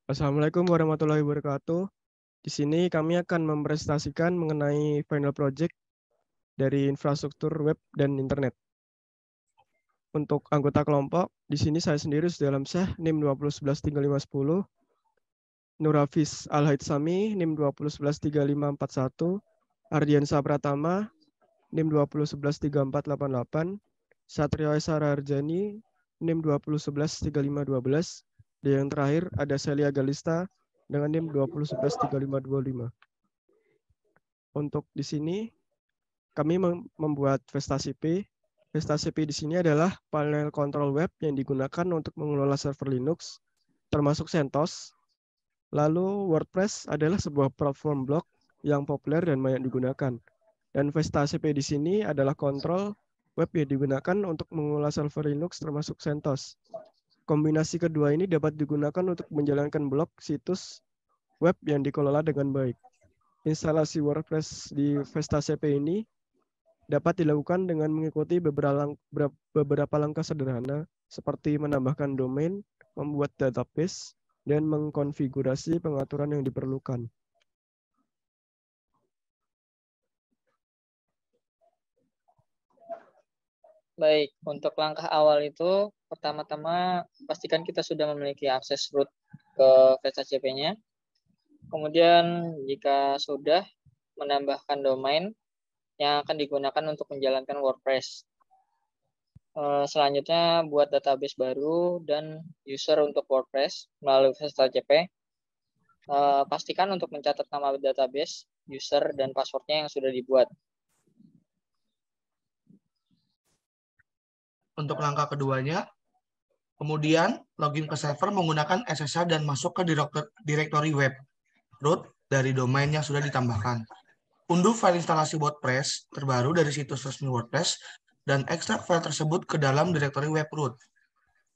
Assalamualaikum warahmatullahi wabarakatuh. Di sini kami akan mempresentasikan mengenai final project dari infrastruktur web dan internet. Untuk anggota kelompok, di sini saya sendiri Sudah Syah, NIM 20113510, Nurafis Al-Haitsami, NIM 20113541, Ardiansa Pratama, NIM 20113488, Satrio Esa Raharjani, NIM 20113512, dan yang terakhir ada Celia Galista dengan NIM 20113525. Untuk di sini kami membuat Vestasi P. Vestasi P di sini adalah panel kontrol web yang digunakan untuk mengelola server Linux, termasuk CentOS. Lalu WordPress adalah sebuah platform blog yang populer dan banyak digunakan. Dan Vestasi P di sini adalah kontrol web yang digunakan untuk mengelola server Linux termasuk CentOS. Kombinasi kedua ini dapat digunakan untuk menjalankan blog situs web yang dikelola dengan baik. Instalasi WordPress di Vestasi P ini dapat dilakukan dengan mengikuti beberapa langkah sederhana seperti menambahkan domain, membuat database, dan mengkonfigurasi pengaturan yang diperlukan. Baik, untuk langkah awal itu pertama-tama pastikan kita sudah memiliki akses root ke VestaCP-nya. Kemudian jika sudah, menambahkan domain yang akan digunakan untuk menjalankan WordPress. Selanjutnya buat database baru dan user untuk WordPress melalui VestaCP. Pastikan untuk mencatat nama database, user, dan passwordnya yang sudah dibuat. Untuk langkah keduanya, kemudian login ke server menggunakan SSH dan masuk ke direktori web root dari domain yang sudah ditambahkan. Unduh file instalasi WordPress terbaru dari situs resmi WordPress dan ekstrak file tersebut ke dalam direktori web root.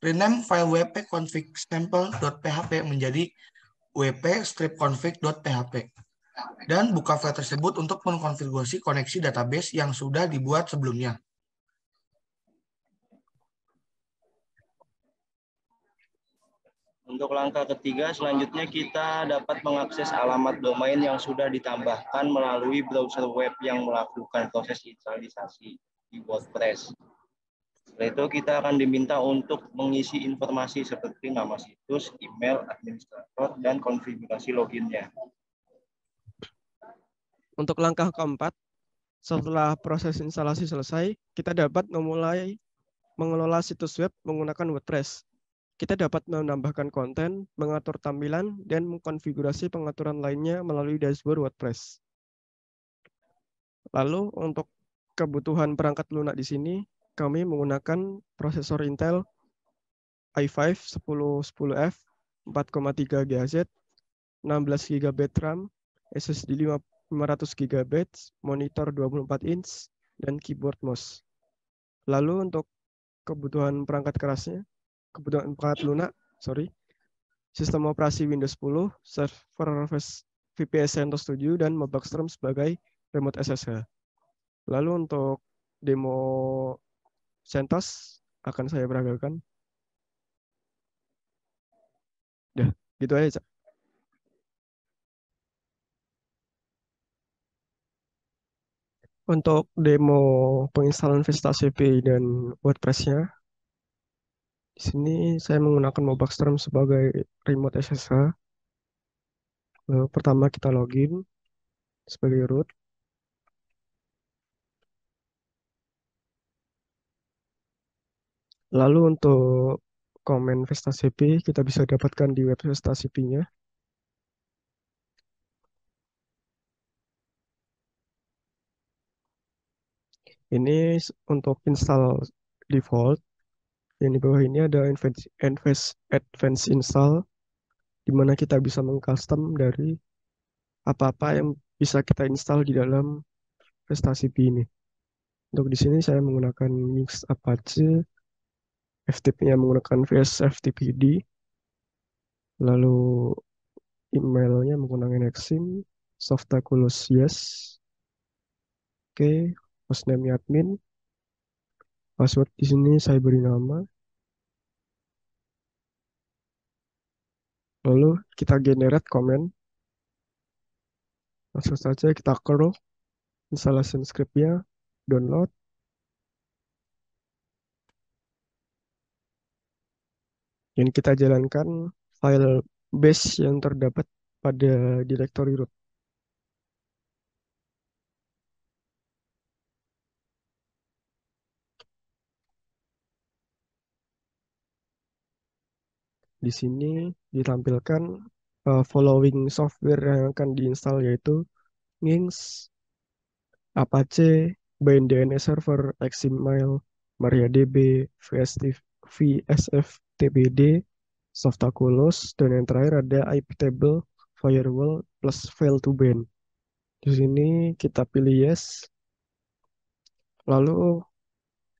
Rename file wp-config sample.php menjadi wp-config.php dan buka file tersebut untuk mengkonfigurasi koneksi database yang sudah dibuat sebelumnya. Untuk langkah ketiga, selanjutnya kita dapat mengakses alamat domain yang sudah ditambahkan melalui browser web yang melakukan proses instalisasi di WordPress. Setelah itu kita akan diminta untuk mengisi informasi seperti nama situs, email, administrator, dan konfigurasi loginnya. Untuk langkah keempat, setelah proses instalasi selesai, kita dapat memulai mengelola situs web menggunakan WordPress. Kita dapat menambahkan konten, mengatur tampilan, dan mengkonfigurasi pengaturan lainnya melalui dashboard WordPress. Lalu untuk kebutuhan perangkat lunak di sini, kami menggunakan prosesor Intel i5 1010F 4,3 GHz, 16 GB RAM, SSD 500 GB, monitor 24 inch, dan keyboard mouse. Lalu untuk kebutuhan perangkat kerasnya, kebutuhan perangkat lunak, sistem operasi Windows 10, server VPS CentOS 7, dan Mobaxstrom sebagai remote SSH. Lalu untuk demo CentOS akan saya peragakan. Dah, gitu aja, Cak. Untuk demo penginstalan Vestasi P dan WordPress-nya, di sini saya menggunakan Mobaxstrom sebagai remote SSH. Pertama kita login sebagai root. Lalu untuk komen Vestasi P kita bisa dapatkan di web Vestasi P-nya. Ini untuk install default. Yang di bawah ini ada advanced install, di mana kita bisa mengcustom dari apa-apa yang bisa kita install di dalam Vestasi P ini. Untuk di sini saya menggunakan Mix Apache, FTP-nya menggunakan VS FTPD, lalu emailnya menggunakan Nexim, Softaculous Yes, oke, hostname admin, password di sini saya beri nama, Lalu kita generate komen. Langsung saja kita curl installation script-nya, download. Dan kita jalankan file base yang terdapat pada directory root. Di sini ditampilkan following software yang akan diinstal, yaitu Nginx, Apache, Bind DNS Server, XML, MariaDB, VSFTPD, Softaculous, dan yang terakhir ada iptable, firewall, plus fail to bind. Di sini kita pilih yes. Lalu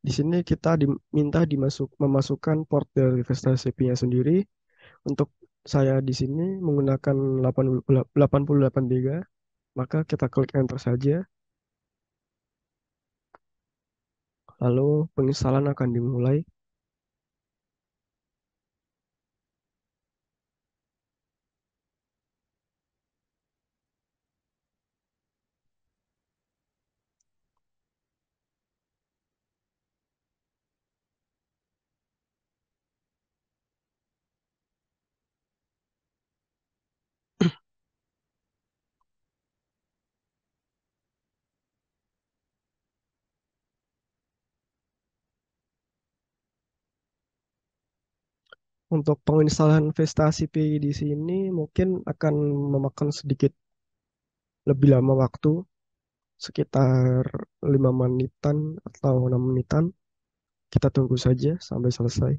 di sini kita diminta memasukkan port dari Vesta CP-nya sendiri. Untuk saya di sini menggunakan 88 giga, maka kita klik enter saja. Lalu penginstalan akan dimulai. Untuk penginstalan Vesta CPI di sini mungkin akan memakan sedikit lebih lama waktu, sekitar 5 menitan atau 6 menitan. Kita tunggu saja sampai selesai.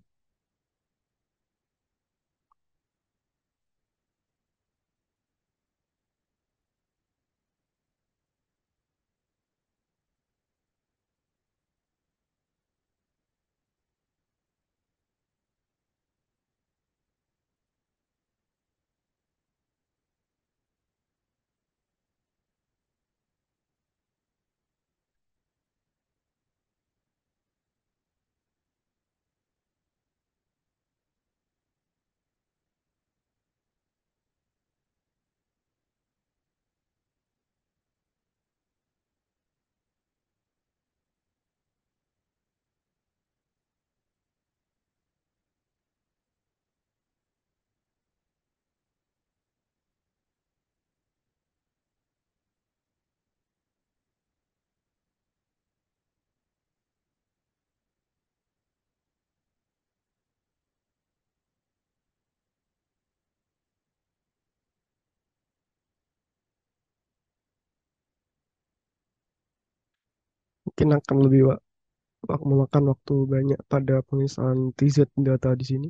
Mungkin akan lebih memakan waktu banyak pada penginstalan TZ data di sini.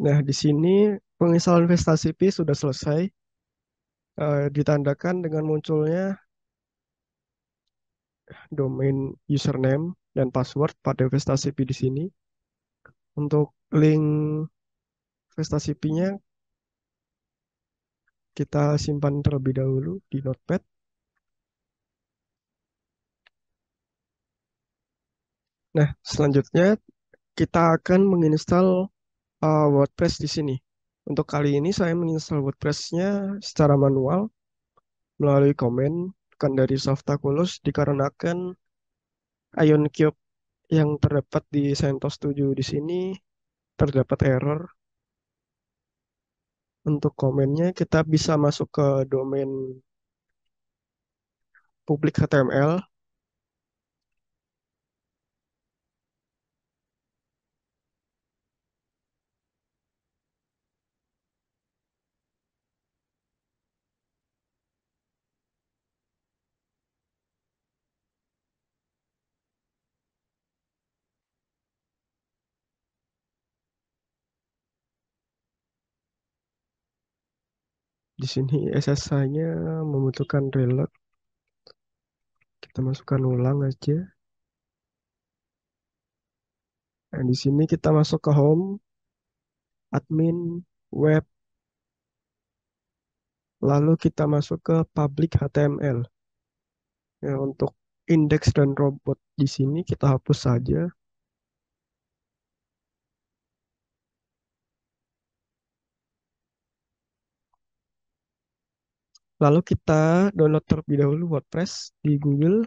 Nah, di sini penginstalan Vesta CP sudah selesai, ditandakan dengan munculnya domain username dan password pada Vesta CP di sini. Untuk link Vesta CP-nya kita simpan terlebih dahulu di Notepad. Nah, selanjutnya kita akan menginstal WordPress di sini. Untuk kali ini saya menginstal WordPress-nya secara manual melalui komen bukan dari Softaculous dikarenakan Ion Cube yang terdapat di CentOS 7 di sini terdapat error. Untuk komennya kita bisa masuk ke domain publik HTML. Di sini SSH-nya membutuhkan reload. Kita masukkan ulang aja. Nah, di sini kita masuk ke home, admin, web, lalu kita masuk ke public HTML. Ya, untuk indeks dan robot di sini kita hapus saja. Lalu kita download terlebih dahulu WordPress di Google.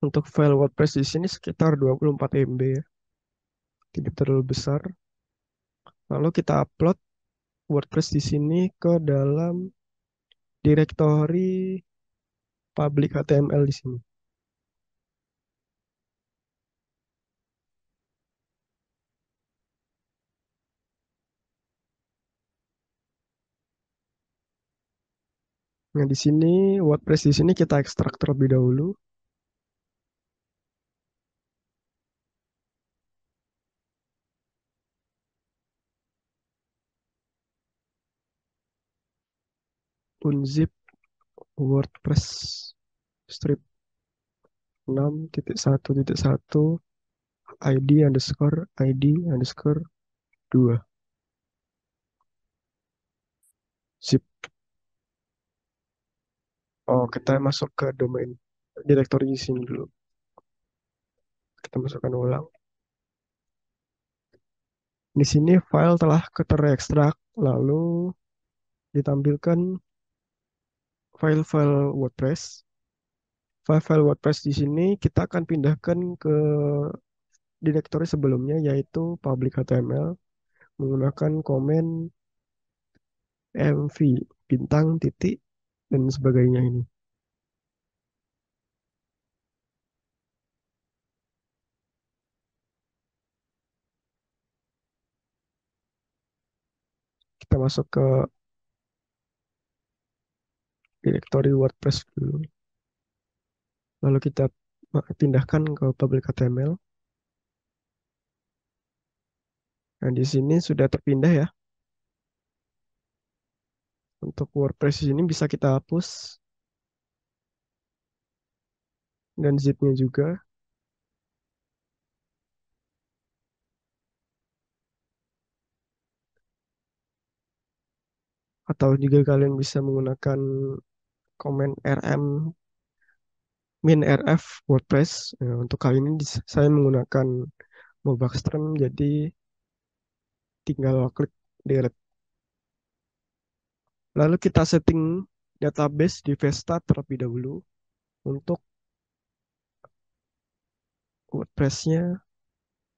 Untuk file WordPress di sini sekitar 24 MB ya. Tidak terlalu besar. Lalu kita upload WordPress di sini ke dalam direktori public HTML di sini. Nah, di sini WordPress di sini kita ekstrak terlebih dahulu. Unzip WordPress strip 6.1.1 id_2 zip. Oh, kita masuk ke domain direktori di sini dulu. Kita masukkan ulang. Di sini file telah terekstrak, lalu ditampilkan file-file WordPress. File-file WordPress di sini kita akan pindahkan ke direktori sebelumnya, yaitu public HTML, menggunakan komen mv bintang titik dan sebagainya ini. Kita masuk ke direktori WordPress dulu. Lalu kita pindahkan ke public HTML. Nah, di sini sudah terpindah ya. Untuk WordPress ini bisa kita hapus. Dan zipnya juga. Atau juga kalian bisa menggunakan komen rm -rf WordPress. Nah, untuk kali ini saya menggunakan Mobaxterm, jadi tinggal klik delete. Lalu kita setting database di Vesta terlebih dahulu. Untuk WordPress-nya,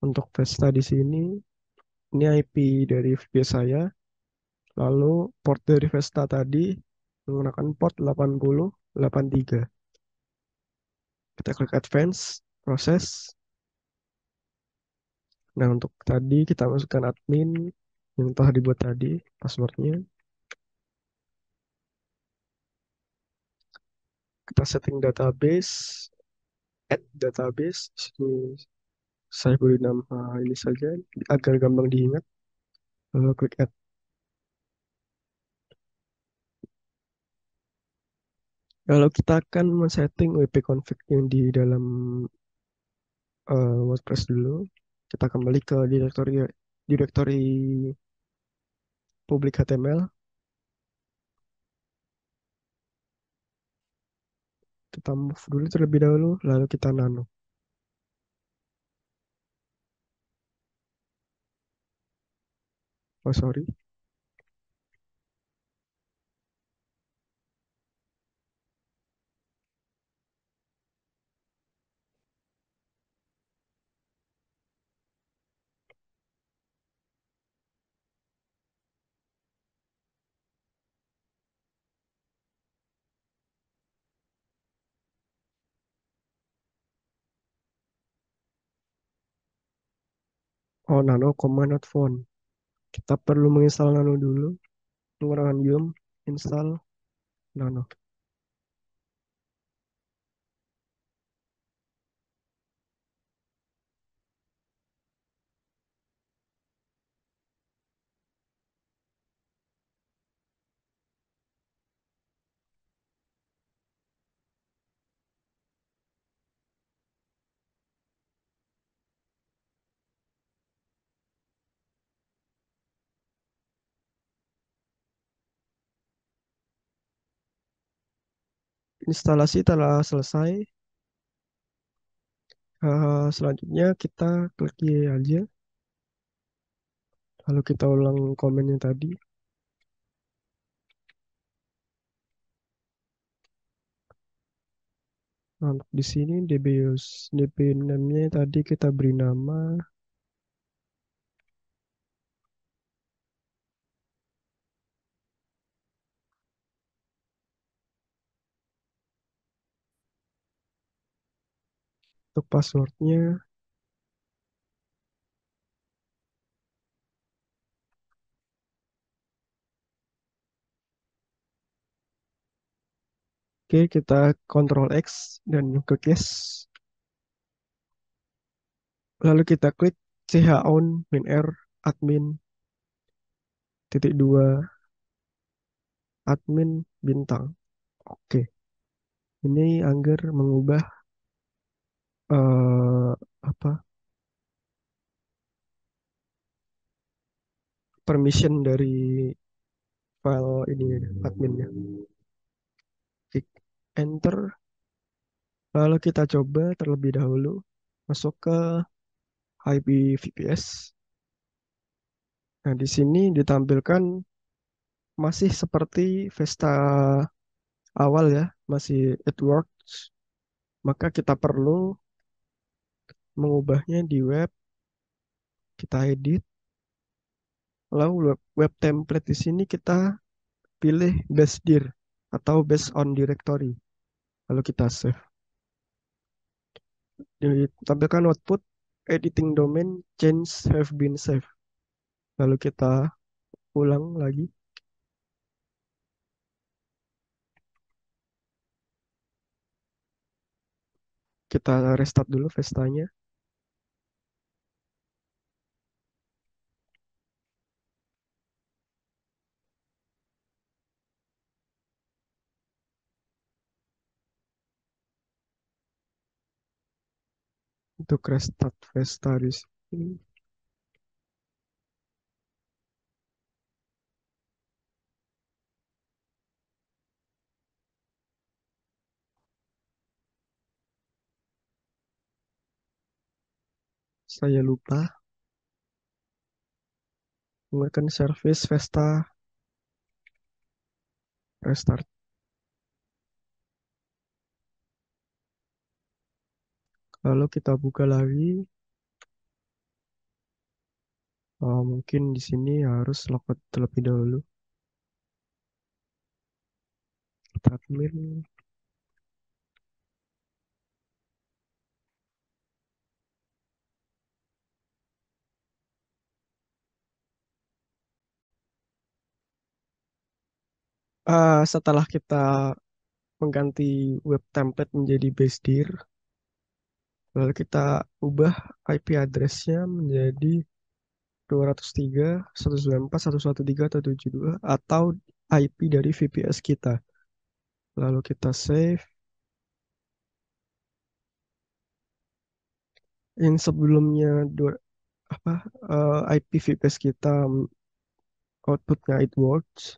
untuk Vesta di sini, ini IP dari VP saya. Lalu port dari Vesta tadi menggunakan port 8083. Kita klik advance, proses. Nah, untuk tadi kita masukkan admin yang telah dibuat tadi, passwordnya. Kita setting database, add database. Di sini saya beri nama ini saja agar gampang diingat. Lalu klik add. Kalau kita akan men-setting WP config yang di dalam WordPress dulu, kita kembali ke direktori public HTML. Kita move dulu terlebih dahulu, lalu kita nano. Oh, sorry. Oh, nano, command not found. Kita perlu menginstal nano dulu. Menggunakan yum, install nano. Instalasi telah selesai. Selanjutnya kita klik Y aja. Lalu kita ulang komennya tadi. Nah, untuk di sini DB name-nya tadi kita beri nama untuk passwordnya. Oke, kita Ctrl X dan klik yes. Lalu kita klik chown -r admin -2 admin bintang. Oke, ini Angger mengubah eh apa permission dari file ini adminnya. Klik enter. Lalu kita coba terlebih dahulu masuk ke IPVPS. Nah, di sini ditampilkan masih seperti Vesta awal ya, masih it works. Maka kita perlu mengubahnya di web, kita edit. Lalu web template di sini kita pilih base dir atau based on directory. Lalu kita save. Ditampilkan output editing domain change have been saved. Lalu kita ulang lagi. Kita restart dulu Vestanya. Untuk restart Vesta di sini. Saya lupa menggunakan service Vesta restart. Lalu kita buka lagi. Mungkin di sini harus logout terlebih dahulu. Kita admin. Setelah kita mengganti web template menjadi base dir, lalu kita ubah IP address-nya menjadi 203.194.113.72 atau IP dari VPS kita. Lalu kita save. Yang sebelumnya IP VPS kita outputnya it works.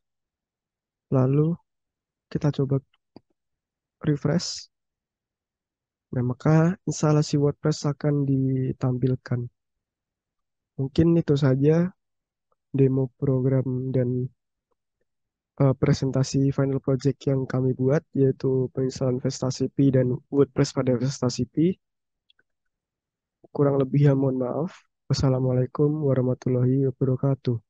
Lalu kita coba refresh. Nah, maka instalasi WordPress akan ditampilkan. Mungkin itu saja demo program dan presentasi final project yang kami buat, yaitu penginstalan Vestasi Pi dan WordPress pada Vestasi Pi. Kurang lebihnya mohon maaf. Wassalamualaikum warahmatullahi wabarakatuh.